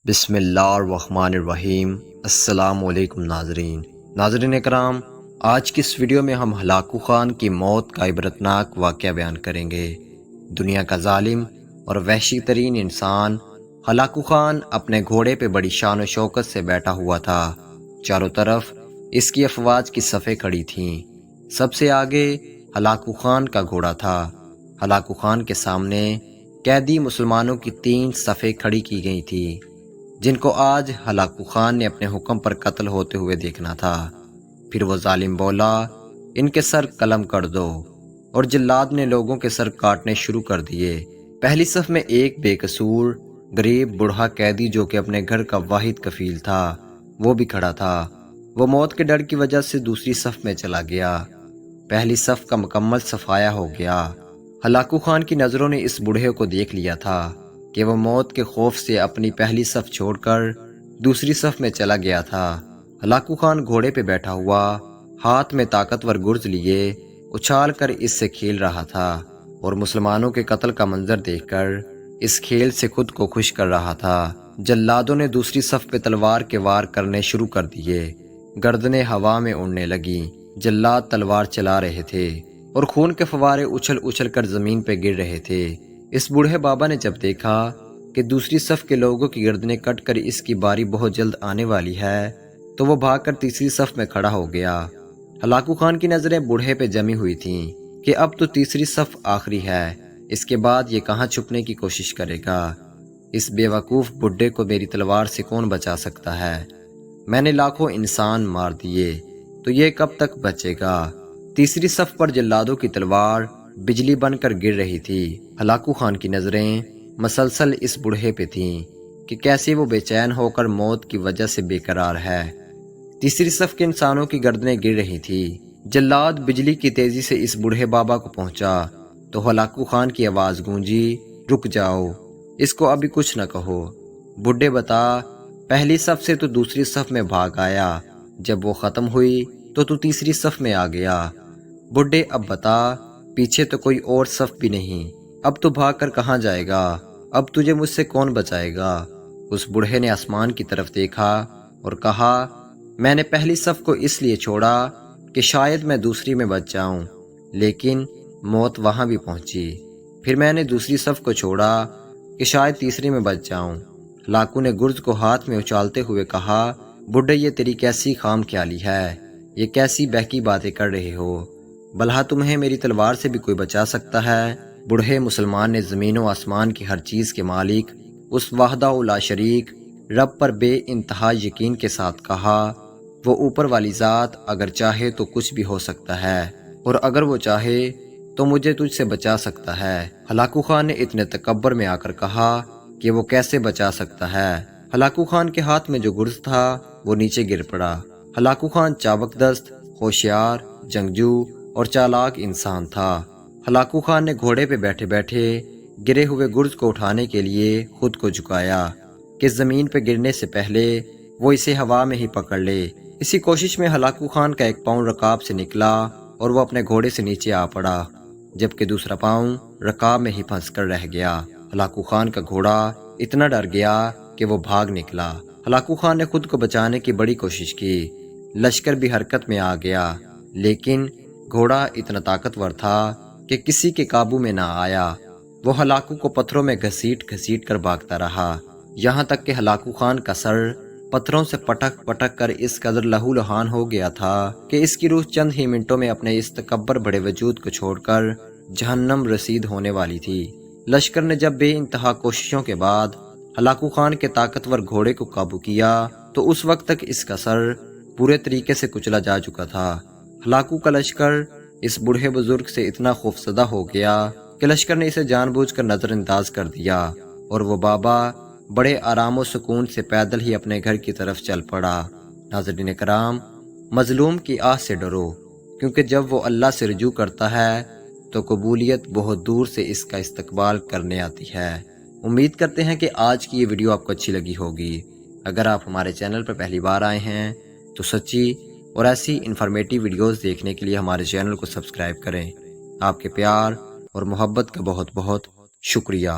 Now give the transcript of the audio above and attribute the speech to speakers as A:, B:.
A: بسم اللہ الرحمن الرحیم۔ السلام علیکم ناظرین اکرام، آج کی اس ویڈیو میں ہم ہلاکو خان کی موت کا عبرتناک واقعہ بیان کریں گے۔ دنیا کا ظالم اور وحشی ترین انسان ہلاکو خان اپنے گھوڑے پہ بڑی شان و شوکت سے بیٹھا ہوا تھا۔ چاروں طرف اس کی افواج کی صفیں کھڑی تھیں۔ سب سے آگے ہلاکو خان کا گھوڑا تھا۔ ہلاکو خان کے سامنے قیدی مسلمانوں کی 3 صفیں کھڑی کی گئی تھی، جن کو آج ہلاکو خان نے اپنے حکم پر قتل ہوتے ہوئے دیکھنا تھا۔ پھر وہ ظالم بولا، ان کے سر قلم کر دو، اور جلاد نے لوگوں کے سر کاٹنے شروع کر دیے۔ پہلی صف میں ایک بے قصور غریب بوڑھا قیدی جو کہ اپنے گھر کا واحد کفیل تھا، وہ بھی کھڑا تھا۔ وہ موت کے ڈر کی وجہ سے دوسری صف میں چلا گیا۔ پہلی صف کا مکمل صفایا ہو گیا۔ ہلاکو خان کی نظروں نے اس بوڑھے کو دیکھ لیا تھا کہ وہ موت کے خوف سے اپنی پہلی صف چھوڑ کر دوسری صف میں چلا گیا تھا۔ ہلاکو خان گھوڑے پہ بیٹھا ہوا، ہاتھ میں طاقتور گرز لیے اچھال کر اس سے کھیل رہا تھا، اور مسلمانوں کے قتل کا منظر دیکھ کر اس کھیل سے خود کو خوش کر رہا تھا۔ جلادوں نے دوسری صف پہ تلوار کے وار کرنے شروع کر دیے۔ گردنیں ہوا میں اڑنے لگیں۔ جلاد تلوار چلا رہے تھے اور خون کے فوارے اچھل اچھل کر زمین پہ گر رہے تھے۔ اس بوڑھے بابا نے جب دیکھا کہ دوسری صف کے لوگوں کی گردنیں کٹ کر اس کی باری بہت جلد آنے والی ہے، تو وہ بھاگ کر تیسری صف میں کھڑا ہو گیا۔ ہلاکو خان کی نظریں بوڑھے پہ جمی ہوئی تھیں کہ اب تو تیسری صف آخری ہے، اس کے بعد یہ کہاں چھپنے کی کوشش کرے گا؟ اس بے وقوف بڈھے کو میری تلوار سے کون بچا سکتا ہے؟ میں نے لاکھوں انسان مار دیے، تو یہ کب تک بچے گا؟ تیسری صف پر جلادوں کی تلوار بجلی بن کر گر رہی تھی۔ ہلاکو خان کی نظریں مسلسل اس بوڑھے پہ تھیں کہ کیسے وہ بے چین ہو کر موت کی وجہ سے بے قرار ہے۔ تیسری صف کے انسانوں کی گردنیں گر رہی تھی۔ جلاد بجلی کی تیزی سے اس بوڑھے بابا کو پہنچا تو ہلاکو خان کی آواز گونجی، رک جاؤ، اس کو ابھی کچھ نہ کہو۔ بڈھے بتا، پہلی صف سے تو دوسری صف میں بھاگ آیا، جب وہ ختم ہوئی تو تیسری صف میں آ گیا۔ بڈھے اب بتا، پیچھے تو کوئی اور صف بھی نہیں، اب تو بھاگ کر کہاں جائے گا؟ اب تجھے مجھ سے کون بچائے گا؟ اس بوڑھے نے آسمان کی طرف دیکھا اور کہا، میں نے پہلی صف کو اس لیے چھوڑا کہ شاید میں دوسری میں بچ جاؤں، لیکن موت وہاں بھی پہنچی۔ پھر میں نے دوسری صف کو چھوڑا کہ شاید تیسری میں بچ جاؤں۔ ہلاکو نے گرز کو ہاتھ میں اچھالتے ہوئے کہا، بڈھے یہ تیری کیسی خام خیالی ہے؟ یہ کیسی بہکی باتیں کر رہے ہو؟ بھلا تمہیں میری تلوار سے بھی کوئی بچا سکتا ہے؟ بوڑھے مسلمان نے زمین و آسمان کی ہر چیز کے مالک اس وحدہ لا شریک رب پر بے انتہا یقین کے ساتھ کہا، وہ اوپر والی ذات اگر چاہے تو کچھ بھی ہو سکتا ہے، اور اگر وہ چاہے تو مجھے تجھ سے بچا سکتا ہے۔ ہلاکو خان نے اتنے تکبر میں آ کر کہا کہ وہ کیسے بچا سکتا ہے؟ ہلاکو خان کے ہاتھ میں جو گرز تھا وہ نیچے گر پڑا۔ ہلاکو خان چابک دست، ہوشیار، جنگجو اور چالاک انسان تھا۔ ہلاکو خان نے گھوڑے پہ بیٹھے بیٹھے گرے ہوئے گرز کو اٹھانے کے لیے خود کو جھکایا کہ زمین پہ گرنے سے پہلے وہ اسے ہوا میں ہی پکڑ لے۔ اسی کوشش میں ہلاکو خان کا ایک پاؤں رکاب سے نکلا اور وہ اپنے گھوڑے سے نیچے آ پڑا، جبکہ دوسرا پاؤں رکاب میں ہی پھنس کر رہ گیا۔ ہلاکو خان کا گھوڑا اتنا ڈر گیا کہ وہ بھاگ نکلا۔ ہلاکو خان نے خود کو بچانے کی بڑی کوشش کی، لشکر بھی حرکت میں آ گیا، لیکن گھوڑا اتنا طاقتور تھا کہ کسی کے قابو میں نہ آیا۔ وہ ہلاکو کو پتھروں میں گھسیٹ گھسیٹ کر بھاگتا رہا، یہاں تک کہ ہلاکو خان کا سر پتھروں سے پٹک پٹک کر اس قدر لہو لہان ہو گیا تھا کہ اس کی روح چند ہی منٹوں میں اپنے اس تکبر بڑے وجود کو چھوڑ کر جہنم رسید ہونے والی تھی۔ لشکر نے جب بے انتہا کوششوں کے بعد ہلاکو خان کے طاقتور گھوڑے کو قابو کیا تو اس وقت تک اس کا سر پورے طریقے سے کچلا جا چکا تھا۔ ہلاکو کا لشکر اس بوڑھے بزرگ سے اتنا خوفزدہ ہو گیا کہ لشکر نے اسے جان بوجھ کر نظر انداز کر دیا، اور وہ بابا بڑے آرام و سکون سے پیدل ہی اپنے گھر کی طرف چل پڑا۔ ناظرین کرام، مظلوم کی آہ سے ڈرو، کیونکہ جب وہ اللہ سے رجوع کرتا ہے تو قبولیت بہت دور سے اس کا استقبال کرنے آتی ہے۔ امید کرتے ہیں کہ آج کی یہ ویڈیو آپ کو اچھی لگی ہوگی۔ اگر آپ ہمارے چینل پر پہلی بار آئے ہیں تو سچی اور ایسی انفارمیٹیو ویڈیوز دیکھنے کے لیے ہمارے چینل کو سبسکرائب کریں۔ آپ کے پیار اور محبت کا بہت بہت شکریہ۔